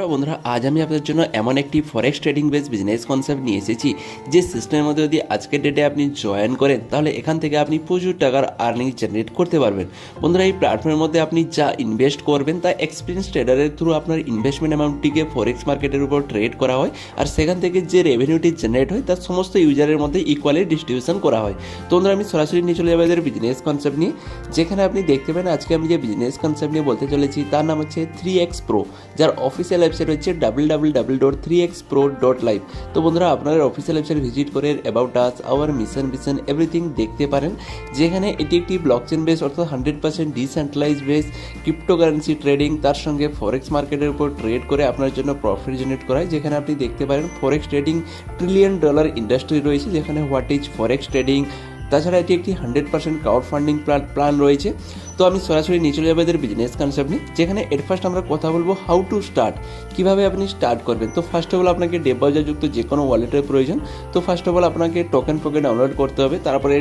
বন্ধুরা আজ আমি আপনাদের জন্য এমন একটি forex trading base business concept নিয়ে এসেছি যে সিস্টেমের মধ্যে যদি আজকের ডেটে আপনি জয়েন করেন তাহলে এখান থেকে আপনি প্রচুর টাকার আর্নিং জেনারেট করতে পারবেন। বন্ধুরা এই প্ল্যাটফর্মের মধ্যে আপনি যা ইনভেস্ট করবেন তা এক্সপিরিয়েন্স ট্রেডারের থ্রু আপনার ইনভেস্টমেন্ট অ্যামাউন্টটিকে ফরেক্স মার্কেটের উপর ট্রেড করা হয়, আর সেখান থেকে যে রেভিনিউটি জেনারেট হয় তার সমস্ত ইউজারের মধ্যে ইকুয়ালি ডিস্ট্রিবিউশন করা হয়। তো বন্ধুরা আমি সরাসরি নিয়ে চলে যাবো এদের বিজনেস কনসেপ্ট নিয়ে, যেখানে আপনি দেখতে পাবেন আজকে আমি যে বিজনেস কনসেপ্ট নিয়ে বলতে চলেছি তার নাম হচ্ছে 3x Pro, যার অফিসিয়াল ওয়েবসাইট হচ্ছে www.3xpro.live। তো বন্ধুরা আপনারা অফিসিয়াল ওয়েবসাইট ভিজিট করে about us, our mission everything দেখতে পারেন, যেখানে এটি একটি ব্লকচেন বেস অর্থাৎ 100% ডিসেন্ট্রালাইজ বেস ক্রিপ্টোকারেন্সি ট্রেডিং, তার সঙ্গে ফরেক্স মার্কেটের উপর ট্রেড করে আপনার জন্য প্রফিট জেনারেট করায়। যেখানে আপনি দেখতে পারেন ফরেক্স ট্রেডিং $1 ট্রিলিয়ন ইন্ডাস্ট্রি রয়েছে, যেখানে হোয়াট ইজ ফরেক্স ট্রেডিং। তাছাড়া এটি একটি 100% ক্রাউড ফান্ডিং প্ল্যান রয়েছে। তো আমি সরাসরি নিয়ে চলে যাবো এদের বিজনেস কনসেপ্ট নিয়ে, যেখানে এর ফার্স্ট আমরা কথা বলবো হাউ টু স্টার্ট, কীভাবে আপনি স্টার্ট করবেন। তো ফার্স্ট অফ অল আপনাকে ডিপোজিটযুক্ত যে কোনো ওয়ালেটের প্রয়োজন। তো ফার্স্ট অফ অল আপনাকে টোকেন ডাউনলোড করতে হবে, তারপরে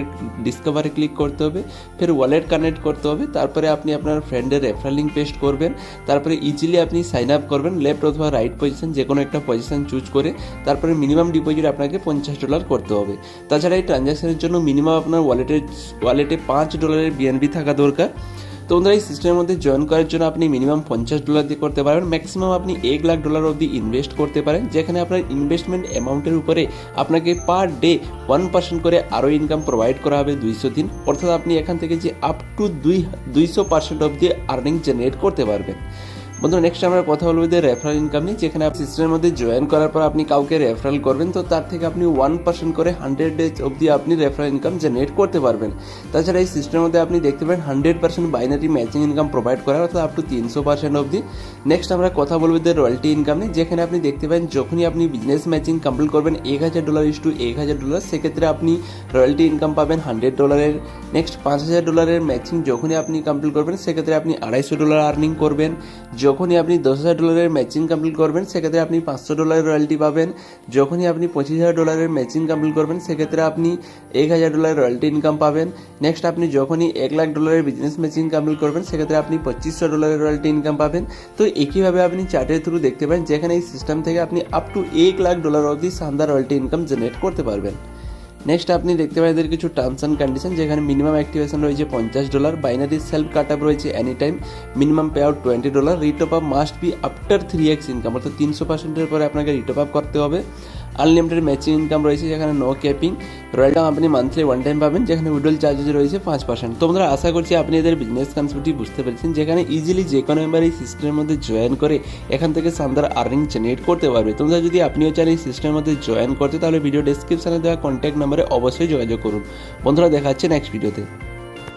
ডিসকভারে ক্লিক করতে হবে, ফের ওয়ালেট কানেক্ট করতে হবে, তারপরে আপনি আপনার ফ্রেন্ডের রেফারেল লিঙ্ক পেস্ট করবেন, তারপরে ইজিলি আপনি সাইন আপ করবেন লেফট অথবা রাইট পজিশন যে কোনো একটা পজিশন চুজ করে, তারপরে মিনিমাম ডিপোজিট আপনাকে $50 করতে হবে। তাছাড়া এই ট্রানজ্যাকশনের জন্য মিনিমাম আপনার ওয়ালেটে $5 বিএনবি থাকা দরকার। তো বন্ধুরা এই সিস্টেমের মধ্যে জয়েন করার জন্য আপনি মিনিমাম $50 দিয়ে করতে পারেন, ম্যাক্সিমাম আপনি $1 লাখ অবধি ইনভেস্ট করতে পারেন, যেখানে আপনার ইনভেস্টমেন্ট অ্যামাউন্টের উপরে আপনাকে পার ডে 1% করে আরও ইনকাম প্রোভাইড করা হবে 200 দিন, অর্থাৎ আপনি এখান থেকে যে আপ টু 200% অবধি আর্নিং জেনারেট করতে পারবেন। বন্ধুরা নেক্সট আমরা কথা বলবো যে রেফারেল ইনকাম নিয়ে, যেখানে আপনি সিস্টেমের মধ্যে জয়েন করার পর আপনি কাউকে রেফারেল করবেন, তো তার থেকে আপনি 1% করে 100 ডেজ অবধি আপনি রেফারেল ইনকাম জেনারেট করতে পারবেন। তাছাড়া এই সিস্টেমের মধ্যে আপনি দেখতে পারেন 100% বাইনারি ম্যাচিং ইনকাম প্রোভাইড করা, অর্থাৎ আপ টু 300% অবধি। নেক্সট আমরা কথা বলবো যে রয়্যালটি ইনকাম নিয়ে, যেখানে আপনি দেখতে পারেন যখনই আপনি বিজনেস ম্যাচিং কমপ্লিট করবেন $1000 সেক্ষেত্রে আপনি রয়্যালটি ইনকাম পাবেন $100। নেক্সট $5000 ম্যাচিং যখনই আপনি কমপ্লিট করবেন সেক্ষেত্রে আপনি $250 আর্নিং করবেন। যখনই আপনি $10,000 ম্যাচিং কমপ্লিট করবেন সেক্ষেত্রে আপনি $500 রয়্যালটি পাবেন। যখনই আপনি $25,000 ম্যাচিং কমপ্লিট করবেন সেক্ষেত্রে আপনি $1,000 রয়্যালটি ইনকাম পাবেন। নেক্সট আপনি যখনই $1 লাখ বিজনেস ম্যাচিং কমপ্লিট করবেন সেক্ষেত্রে আপনি $2,500 রয়্যালটি ইনকাম পাবেন। তো একইভাবে আপনি চার্টের থ্রু দেখতে পাবেন, যেখানে এই সিস্টেম থেকে আপনি আপ টু $1 লাখ অবধি শানদার রয়্যালটি ইনকাম জেনারেট করতে পারবেন। নেক্সট আপনি দেখতে পাবেন এদের কিছু টার্মস অ্যান্ড কন্ডিশন, যেখানে মিনিমাম অ্যাক্টিভেশন রয়েছে $50, বাইনারি সেলফ কাট আপ রয়েছে any time, minimum pay out $20, retop up must be after 3x income, অর্থাৎ 300%-এর পরে আপনাকে রিটপ আপ করতে হবে। আনলিমিটেড ম্যাচিং ইনকাম রয়েছে, যেখানে নো ক্যাপিং। রয়্যালটি আপনি মান্থলি ওয়ান টাইম পাবেন, যেখানে উইড্রল চার্জেস রয়েছে 5%। তো আমরা আশা করছি আপনি এদের বিজনেস কনসেপ্টটি বুঝতে পেরেছেন, যেখানে ইজিলি যে কোনো মেম্বার এই সিস্টেমের মধ্যে জয়েন করে এখান থেকে শানদার আর্নিং জেনারেট করতে পারবে। তোমরা যদি আপনিও চান এই সিস্টেমের মধ্যে জয়েন করতে, তাহলে ভিডিও ডেসক্রিপশনে দেওয়া কন্ট্যাক্ট নাম্বারে অবশ্যই যোগাযোগ করুন। বন্ধুরা দেখা হচ্ছে নেক্সট ভিডিওতে।